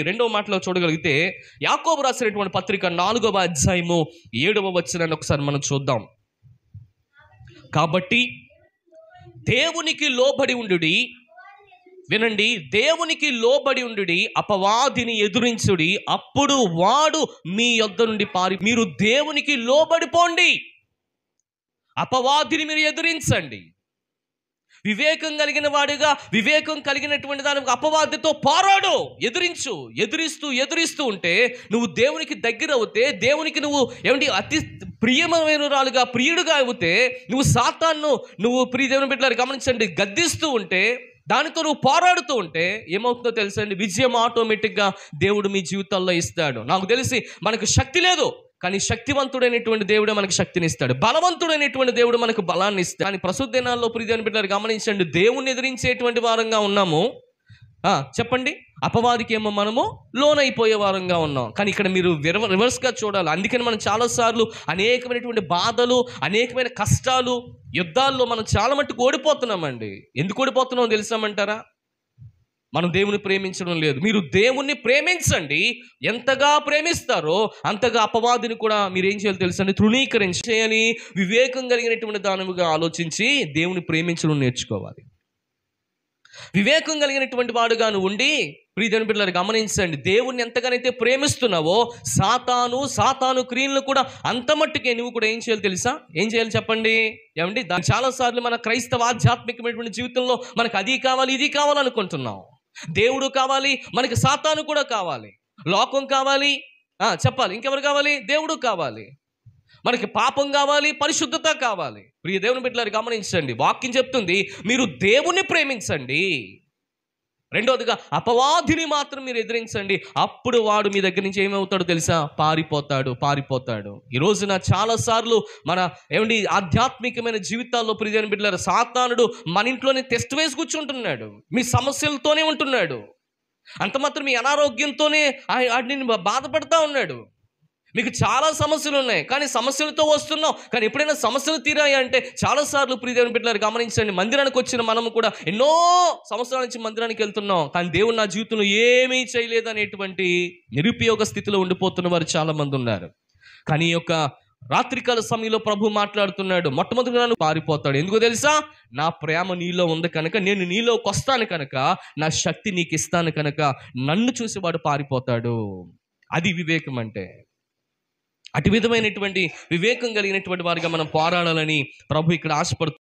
రెండవ మాటలో చూడగలిగితే యాకోబు రాసినటువంటి పత్రిక 4వ అధ్యాయము 7వ వచనాన్ని ఒకసారి మనం చూద్దాం. కాబట్టి దేవునికి లోబడి ఉండుడి, వినండి, దేవునికి లోబడి ఉండుడి, అపవాదిని ఎదురించుడి, అప్పుడు వాడు మీ యొద్ద నుండి మీరు దేవునికి లోబడిపోండి, అపవాదిని మీరు ఎదురించండి. వివేకం కలిగిన వాడిగా, వివేకం కలిగినటువంటి దానికి అపవాదితో పోరాడు, ఎదురిస్తూ ఉంటే నువ్వు దేవునికి దగ్గర అవుతే, దేవునికి నువ్వు అతి ప్రియమైనరాలుగా, ప్రియుడుగా అవుతే, నువ్వు సాతాను ప్రియ దేవుని బిడ్డలారా గమనించండి, గద్దిస్తూ ఉంటే, దానితో నువ్వు పోరాడుతూ ఉంటే ఏమవుతుందో తెలుసండి, విజయం ఆటోమేటిక్గా దేవుడు మీ జీవితాల్లో ఇస్తాడు. నాకు తెలిసి మనకు శక్తి లేదు, కానీ శక్తివంతుడైనటువంటి దేవుడే మనకు శక్తిని ఇస్తాడు, బలవంతుడైనటువంటి దేవుడు మనకు బలాన్ని ఇస్తాడు. కానీ ప్రస్తుత దినాల్లో ప్రియ దేవుని బిడ్డలారా గమనించండి, దేవుణ్ణి ఎదిరించేటువంటి వారంగా ఉన్నాము, చెప్పండి, అపవాదికి ఏమో మనము లోనైపోయే వారంగా ఉన్నాం. కానీ ఇక్కడ మీరు రివర్స్గా చూడాలి. అందుకని మనం చాలాసార్లు అనేకమైనటువంటి బాధలు, అనేకమైన కష్టాలు, యుద్ధాల్లో మనం చాలా మట్టుకు ఓడిపోతున్నామండి. ఎందుకు ఓడిపోతున్నామో తెలుసామంటారా? మనం దేవుని ప్రేమించడం లేదు. మీరు దేవుణ్ణి ప్రేమించండి, ఎంతగా ప్రేమిస్తారో అంతగా అపవాదిని కూడా మీరు ఏం చేయాలి తెలుసండి, తృణీకరించేయని వివేకం కలిగినటువంటి దానిగా ఆలోచించి దేవుని ప్రేమించడం నేర్చుకోవాలి. వివేకం కలిగినటువంటి వాడుగా నువ్వు ఉండి, ప్రియ దేవుని బిడ్డలారా గమనించండి, దేవుణ్ణి ఎంతగానైతే ప్రేమిస్తున్నావో సాతాను క్రియలను కూడా అంత మట్టుకే నువ్వు కూడా ఏం చేయాలి తెలుసా? ఏం చేయాలి చెప్పండి? ఏమండి, చాలాసార్లు మన క్రైస్తవ ఆధ్యాత్మికమైనటువంటి జీవితంలో మనకు అది కావాలి, ఇది కావాలనుకుంటున్నాం. దేవుడు కావాలి, మనకి సాతాను కూడా కావాలి, లోకం కావాలి, చెప్పాలి, ఇంకెవరు కావాలి? దేవుడు కావాలి. మనకి పాపం కావాలి, పరిశుద్ధత కావాలి. ప్రియ దేవుని బిడ్డలారా గమనించండి, వాక్యం చెప్తుంది మీరు దేవుని ప్రేమించండి, రెండోదిగా అపవాదిని మాత్రం మీరు ఎదిరించండి, అప్పుడు వాడు మీ దగ్గర నుంచి ఏమవుతాడో తెలుసా? పారిపోతాడు. ఈ రోజున చాలాసార్లు మన ఆధ్యాత్మికమైన జీవితాల్లో ప్రియ దేవుని బిడ్డలారా సాతానుడు మన ఇంట్లోనే టెస్ట్ వేసి కూర్చుంటున్నాడు, మీ సమస్యలతోనే ఉంటున్నాడు, అంత మాత్రం మీ అనారోగ్యంతోనే వాడిని బాధపడతా ఉన్నాడు. మీకు చాలా సమస్యలు ఉన్నాయి, కానీ సమస్యలతో వస్తున్నావు, కానీ ఎప్పుడైనా సమస్యలు తీరాయి అంటే చాలాసార్లు ప్రియ దేవుని బిడ్డలారా గమనించండి, మందిరానికి వచ్చిన మనము కూడా ఎన్నో సంవత్సరాల నుంచి మందిరానికి వెళ్తున్నాం, కానీ దేవుడు నా జీవితంలో ఏమీ చేయలేదు అనేటువంటి నిరుపయోగ స్థితిలో ఉండిపోతున్న వారు చాలా మంది ఉన్నారు. కానీ ఈ యొక్క రాత్రికాల సమయంలో ప్రభు మాట్లాడుతున్నాడు, మొట్టమొదటిగా పారిపోతాడు. ఎందుకో తెలుసా? నా ప్రేమ నీలో ఉంది కనుక, నేను నీలోకి వస్తాను కనుక, నా శక్తి నీకు ఇస్తాను కనుక నన్ను చూసి వాడు పారిపోతాడు. అది వివేకం అంటే. అటు విధమైనటువంటి వివేకం కలిగినటువంటి వారిగా మనం పోరాడాలని ప్రభు ఇక్కడ ఆశపడుతున్నాడు.